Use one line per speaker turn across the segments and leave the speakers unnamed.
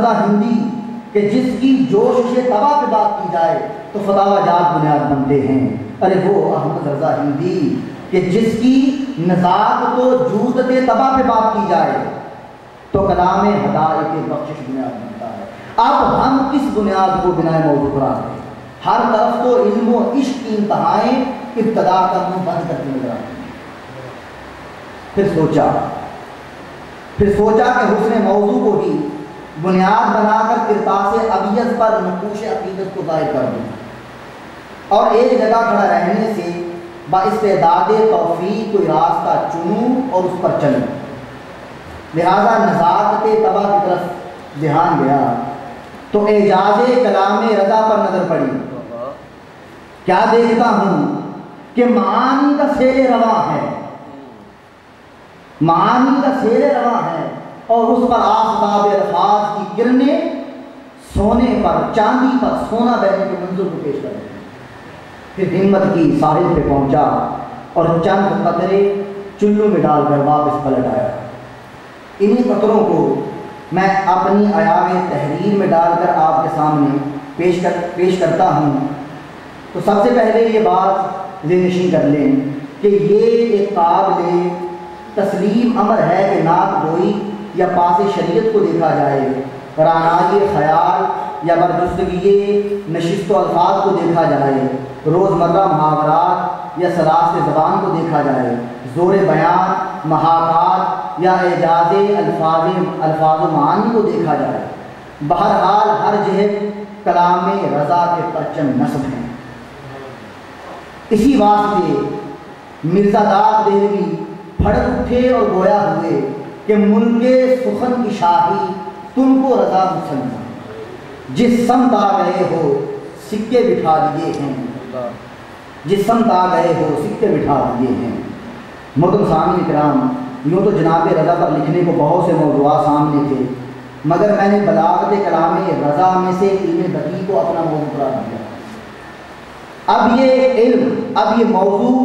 رضا ہندی کہ جس کی جوش سے تباہ پہ بات کی جائے تو فتاوی جات بنیاد بنتے ہیں۔ ارے وہ احمد رضا ہندی کہ جس کی نزاعت کو جوزت تباہ پہ بات کی جائے تو کلام ہدایت بخشش بنیاد بنتا ہے۔ اب ہم کس بنیاد کو بنا موضوع قرار دیں؟ ہر طرف تو علم و عشق کی انتہائیں ابتدا کا منہ بند کرتی نظر آتی ہیں۔ پھر سوچا کہ حسن موضوع کو ہی بنیاد بنا کر کرتاس ابیض پر نقوش عقیدت کو ظاہر کر دوں اور ایک جگہ کھڑا رہنے سے باستعداد توفیق کوئی راستہ چنوں اور اس پر چلوں۔ لہذا نزاعت تباہ کی طرف دھیان گیا تو اعجاز کلام رضا پر نظر پڑی۔ کیا دیکھتا ہوں کہ معانی کا سیل رواں ہے، معانی کا سیل رواں ہے اور اس پر آفتاب الفاظ کی کرنیں سونے پر چاندی پر سونا بہنے کے منظر کو پیش کر رہے ہیں۔ پھر ہمت کی ساحل پہ پہنچا اور چند قطرے چلو میں ڈال کر واپس پلٹ آیا۔ انہی قطروں کو میں اپنی ایام تحریر میں ڈال کر آپ کے سامنے پیش کرتا ہوں۔ تو سب سے پہلے یہ بات ذہن نشین کر لیں کہ یہ ایک قابل تسلیم امر ہے کہ نعت گوئی یا پاس شریعت کو دیکھا جائے، رعنائی خیال یا برجستگی نشست و الفاظ کو دیکھا جائے، روزمرہ محاورات یا سلاست زبان کو دیکھا جائے، زور بیان، محاکات یا اعجاز الفاظ و معانی کو دیکھا جائے، بہرحال ہر جہت کلام رضا کے پرچم نصب ہیں۔ اسی واسطے مرزا داد دہلوی پھڑک اٹھے اور گویا ہوئے کہ ملک سخن کی شاہی تم کو رضا مسلم، جس سمت آ گئے ہو سکے بٹھا دیے ہیں، جس سمت آ گئے ہو سکے بٹھا دیے ہیں۔ محترم سامعین کرام، یوں تو جناب رضا پر لکھنے کو بہت سے موضوعات سامنے تھے، مگر میں نے بلاغت کلام رضا میں سے علم بدیع کو اپنا موضوع قرار دیا۔ اب یہ علم، اب یہ موضوع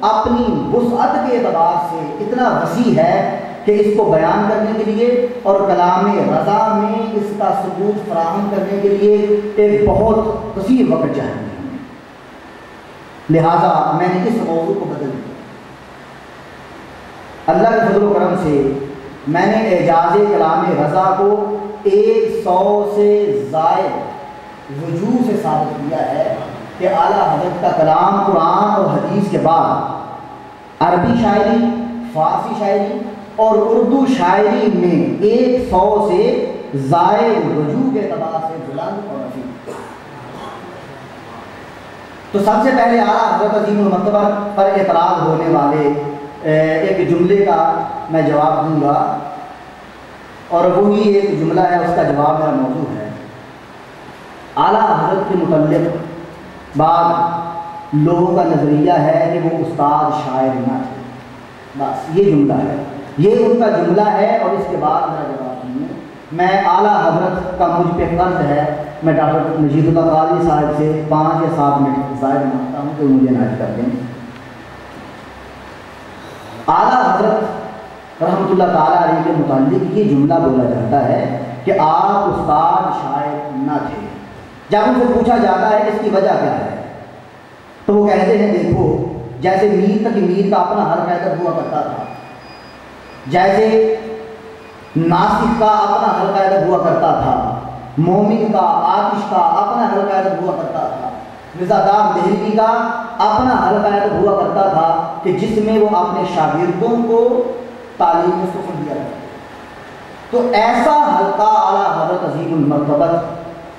اپنی وسعت کے اعتبار سے اتنا وسیع ہے کہ اس کو بیان کرنے کے لیے اور کلام رضا میں اس کا ثبوت فراہم کرنے کے لیے ایک بہت وسیع وقت چاہیے۔ لہذا میں نے اس موضوع کو بدل دیا۔ اللہ کے فضل و کرم سے میں نے اعجاز کلام رضا کو 100 سے زائد وجوہ سے ثابت کیا ہے کہ اعلیٰ حضرت کا کلام قرآن اور حدیث کے بعد عربی شاعری، فارسی شاعری اور اردو شاعری میں 100 سے زائد وجوہ کے اعتبار سے بلند اور رفیع۔ تو سب سے پہلے اعلیٰ حضرت عظیم المرتبہ پر اعتراض ہونے والے ایک جملے کا میں جواب دوں گا، اور وہی ایک جملہ ہے، اس کا جواب میرا موضوع ہے۔ اعلیٰ حضرت کے متعلق بعض لوگوں کا نظریہ ہے کہ وہ استاد شاعر نہ تھے، بس یہ جملہ ہے، یہ ان کا جملہ ہے، اور اس کے بعد میرا جواب سنیے۔ میں اعلیٰ حضرت کا مجھ پہ قرض ہے، میں ڈاکٹر مجید اللہ قادری صاحب سے 5 یا 7 منٹ زائد مانگتا ہوں کہ مجھے عنایت کر دیں۔ اعلیٰ حضرت رحمۃ اللہ تعالیٰ علیہ کے متعلق یہ جملہ بولا جاتا ہے کہ آپ استاد شاعر نہ تھے۔ جب ان سے پوچھا جاتا ہے اس کی وجہ کیا ہے تو وہ کہتے ہیں دیکھو، جیسے میر تک میر کا اپنا حلقہ ادب ہوا کرتا تھا، جیسے ناسک کا اپنا حلقہ ادب ہوا کرتا تھا، مومن کا، آتش کا اپنا حلقہ ادب ہوا کرتا تھا، مرزا داد دہلوی کا اپنا حلقہ ادب ہوا کرتا تھا کہ جس میں وہ اپنے شاگردوں کو تعلیم و سخن دیا کرتے۔ تو ایسا حلقہ اعلیٰ حضرت عظیم المرتبہ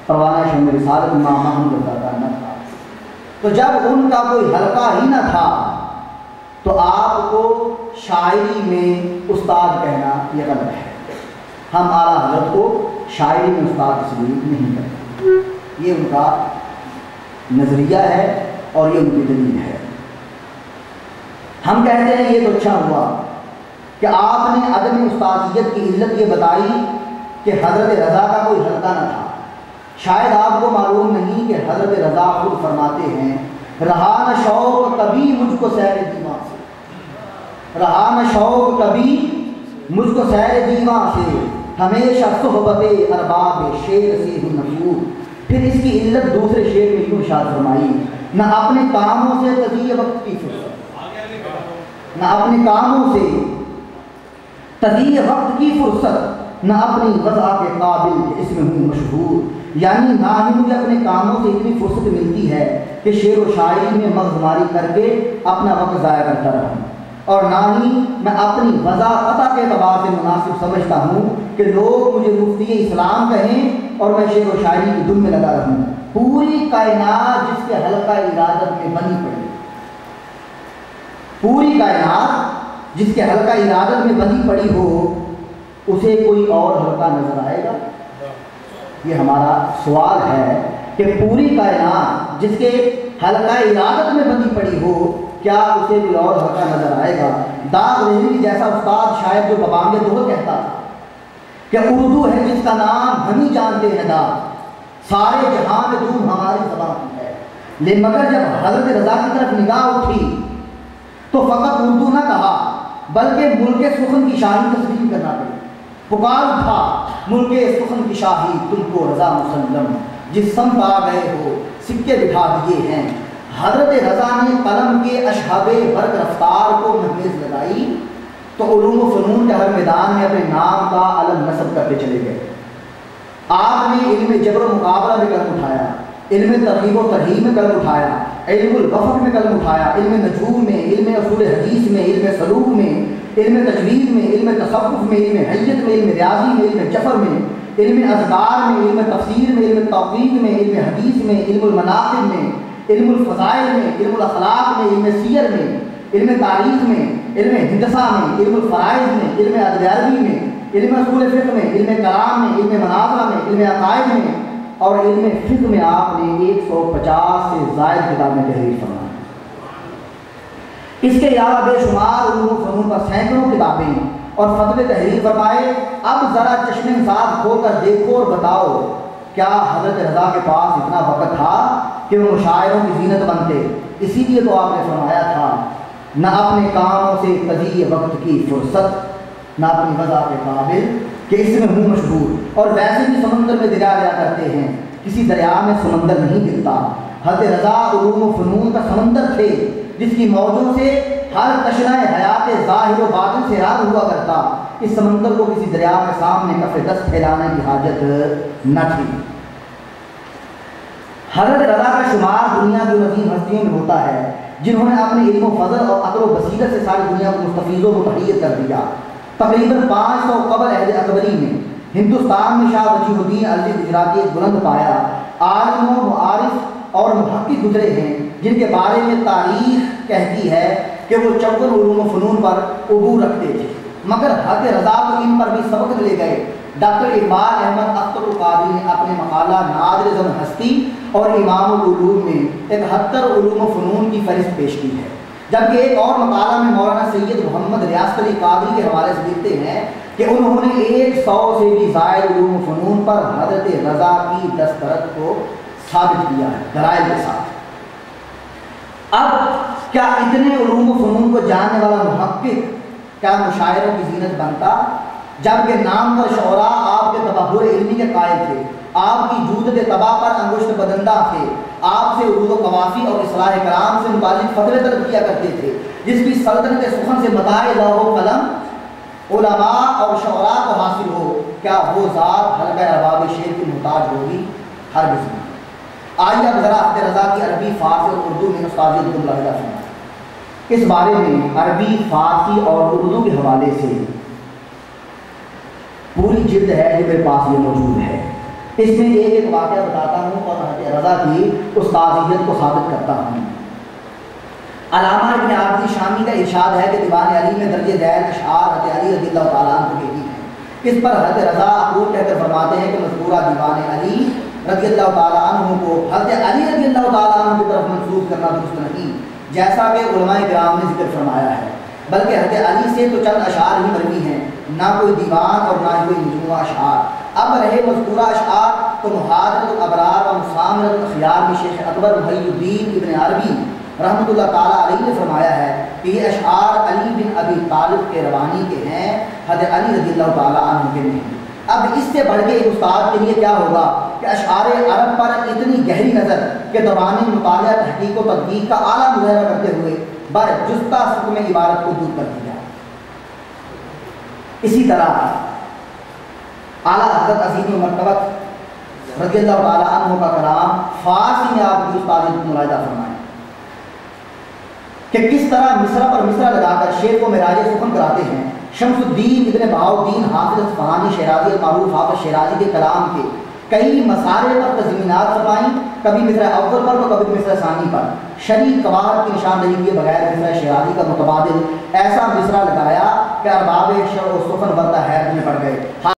پروانہ شمع رسالت امام محمد رضا کا نہ تھا۔ تو جب ان کا کوئی حلقہ ہی نہ تھا تو آپ کو شاعری میں استاد کہنا یہ غلط ہے۔ ہم اعلیٰ حضرت کو شاعری میں استاد تسلیم نہیں کرتے، یہ ان کا نظریہ ہے اور یہ ان کی دلیل ہے۔ ہم کہتے ہیں یہ تو اچھا ہوا کہ آپ نے عدم استادیت کی علت یہ بتائی کہ حضرت رضا کا کوئی حلقہ نہ تھا۔ شاید آپ کو معلوم نہیں کہ حضرت رضا خود فرماتے ہیں، رہا نہ شوق کبھی مجھ کو سیر دیواں سے، رہا نہ شوق کبھی مجھ کو سیر دیواں سے، ہمیشہ صحبت ارباب شیر سے ہی نفور۔ پھر اس کی علت دوسرے شعر میں یوں ارشاد فرمائی، نہ اپنے کاموں سے تضیع وقت کی فرصت، نہ اپنے کاموں سے تضیع وقت کی فرصت، نہ اپنی وضع کے قابل کہ اس میں ہوں مشہور، یعنی نہ ہی مجھے اپنے کاموں سے اتنی فرصت ملتی ہے کہ شعر و شاعری میں مغز ماری کر کے اپنا وقت ضائع کرتا رہوں، اور نہ ہی میں اپنی وضع قطع کے اعتبار سے مناسب سمجھتا ہوں کہ لوگ مجھے مفتی اسلام کہیں اور میں شعر و شاعری کی دھن میں لگا رہوں۔ پوری کائنات جس کے حلقہ ارادت میں بنی پڑی، پوری کائنات جس کے حلقہ ارادت میں بنی پڑی ہو، اسے کوئی اور حلقہ نظر آئے گا؟ یہ ہمارا سوال ہے کہ پوری کائنات جس کے حلقہ ارادت میں بنی پڑی ہو، کیا اسے کوئی اور حلقہ نظر آئے گا؟ داغ رہی جیسا استاد شاید جو ببانگ دوہر کہتا تھا کہ اردو ہے جس کا نام ہم ہی جانتے ہیں داغ، سارے جہاں میں دھوم ہماری زبان کی ہے، لیکن مگر جب حضرت رضا کی طرف نگاہ اٹھی تو فقط اردو نہ کہا بلکہ ملک سخن کی شاہی تسلیم کرنا پڑی۔ پکار اٹھا ملک سخن کی شاہی تم کو رضا مسلم، جس سمت آ گئے ہو سکے بٹھا دیے ہیں۔ حضرت رضا نے قلم کے اشہاب برق رفتار کو مہمیز لگائی تو علوم و فنون کے ہر میدان میں اپنے نام کا علم نصب کرتے چلے گئے۔ آپ نے علم جبر و مقابلہ میں قلم اٹھایا، علم ترغیب و ترہیب میں قلم اٹھایا، علم الوفق میں قلم اٹھایا، علم نجوم میں، علم اصول حدیث میں، علم سلوک میں، علم تجوید میں، علم تصوف میں، علم حیت میں، علم ریاضی میں، علم جفر میں، علم اذکار میں، علم تفسیر میں، علم توقید میں، علم حدیث میں، علم المناقب میں، علم الفضائل میں، علم الاخلاق میں، علم سیر میں، علم تاریخ میں، علم ہندسہ میں، علم الفرائض میں، علم ادب عربی میں، علم اصول فقہ میں، علم کلام میں، علم مناظرہ میں، علم عقائد میں، اور علم فقہ میں آپ نے 150 سے زائد کتابیں تحریر فرمائی۔ اس کے علاوہ بے شمار علوم و فنون پر سینکڑوں کتابیں اور فتوے تحریر فرمائے۔ اب ذرا چشم ساتھ کھول کر دیکھو اور بتاؤ، کیا حضرت رضا کے پاس اتنا وقت تھا کہ وہ مشاعروں کی زینت بنتے؟ اسی لیے تو آپ نے فرمایا تھا، نہ اپنے کاموں سے تضیع وقت کی فرصت، نہ اپنی وضع کے قابل کہ اس میں ہوں مشہور۔ اور ویسے بھی سمندر میں دریا گیا کرتے ہیں، کسی دریا میں سمندر نہیں گرتا۔ حضرت رضا علوم و فنون کا سمندر تھے جس کی موجوں سے ہر تشنہ حیات ظاہر و باطن سے رات ہوا کرتا۔ اس سمندر کو کسی دریا کے سامنے کف دست پھیلانے کی حاجت نہ تھی۔ حضرت رضا کا شمار دنیا کی عظیم ہستیوں میں ہوتا ہے جنہوں نے اپنے علم و فضل اور عقل و بصیرت سے ساری دنیا کو مستفیض و متحیر کر دیا۔ تقریباً 500 قبل عہد اکبری میں ہندوستان میں شاہ وجیہ الدین الدی گجراتی ایک بلند پایا عالم و معارف اور محقق گزرے ہیں جن کے بارے میں تاریخ کہتی ہے کہ وہ 54 علوم و فنون پر عبور رکھتے تھے، مگر حضرت رضا کو ان پر بھی سبق لے گئے۔ ڈاکٹر اقبال احمد اختر القادری نے اپنے مقالہ نادر زمن ہستی اور امام العلوم میں 71 علوم و فنون کی فہرست پیش کی ہے، جبکہ ایک اور مقالہ میں مولانا سید محمد ریاست علی قادری کے حوالے سے لکھتے ہیں کہ انہوں نے 100 سے بھی زائد علوم و فنون پر حضرت رضا کی دسترت کو ثابت کیا ہے دلائل کے ساتھ۔ اب کیا اتنے علوم و فنون کو جاننے والا محقق کیا مشاعروں کی زینت بنتا؟ جبکہ نام پر شعراء آپ کے تبحر علمی کے قائل تھے، آپ کی جودت تباہ پر انگشت بدندہ تھے، آپ سے عروض و قوافی اور اصلاح کلام سے متعلق فتوے طلب کیا کرتے تھے، جس کی سلطنت سخن سے متاع لوح و قلم علماء اور شعراء کو حاصل ہو، کیا وہ ذات حلقہ ارباب شعر کی محتاج ہوگی؟ ہرگز نہیں۔ آئیے اب ذرا حضرت رضا کی عربی، فارسی اور اردو میں استاذیت کو ملاحظہ سنیں۔ اس بارے میں عربی، فارسی اور اردو کے حوالے سے پوری جلد ہے جو میرے پاس یہ موجود ہے۔ اس میں ایک ایک واقعہ بتاتا ہوں اور حضرت رضا کی استاذیت کو ثابت کرتا ہوں۔ علامہ ابن عابدی شامی کا ارشاد ہے کہ دیوان علی میں درج ذیل اشعار حضرت علی رضی اللہ تعالیٰ عنہ کے ہی ہیں۔ اس پر حضرت رضا اقول کہہ کر فرماتے ہیں کہ مذکورہ دیوان علی رضی اللہ تعالیٰ عنہ کو حضرت علی رضی اللہ تعالیٰ عنہ کی طرف منسوب کرنا درست نہیں، جیسا کہ علماء کرام نے ذکر فرمایا ہے، بلکہ حضرت علی سے تو چند اشعار ہی مروی ہیں، نہ کوئی دیوان اور نہ ہی کوئی مجموعہ اشعار۔ اب رہے مذکورہ اشعار تو محاضرۃ الابرار و مسامرۃ الاخیار میں شیخ اکبر محی الدین ابن عربی رحمۃ اللہ تعالیٰ علیہ نے فرمایا ہے کہ یہ اشعار علی بن ابی طالب کے روانی کے ہیں، حضرت علی رضی اللہ تعالیٰ عنہ کے نہیں۔ اب اس سے بڑھ کے ایک استاد کے لیے کیا ہوگا کہ اشعار عرب پر اتنی گہری نظر کہ دوران مطالعہ تحقیق و تدقیق کا اعلیٰ مظاہرہ کرتے ہوئے برجستہ حکم عبارت کو دور کر دیا۔ اسی طرح اعلیٰ حضرت عظیم مرتبت رضی اللہ تعالیٰ عنہ کا کلام فارسی میں آپ کی استاد ملاحظہ فرمائیں کہ کس طرح مصرع پر مصرع لگا کر شعر کو معراج سخن کراتے ہیں۔ شمس الدین ابن بہاؤالدین حافظ اصفہانی شیرازی المعروف حافظ شیرازی کے کلام کے کئی مسارے پر تضمینات فرمائیں، کبھی مصرع اول پر تو کبھی مصرع ثانی پر، شرعی قواعد کی نشاندہی کیے بغیر مصرع شیرازی کا متبادل ایسا مصرع لگایا کہ ارباب شعر و سخن بردہ حیرت میں پڑ گئے۔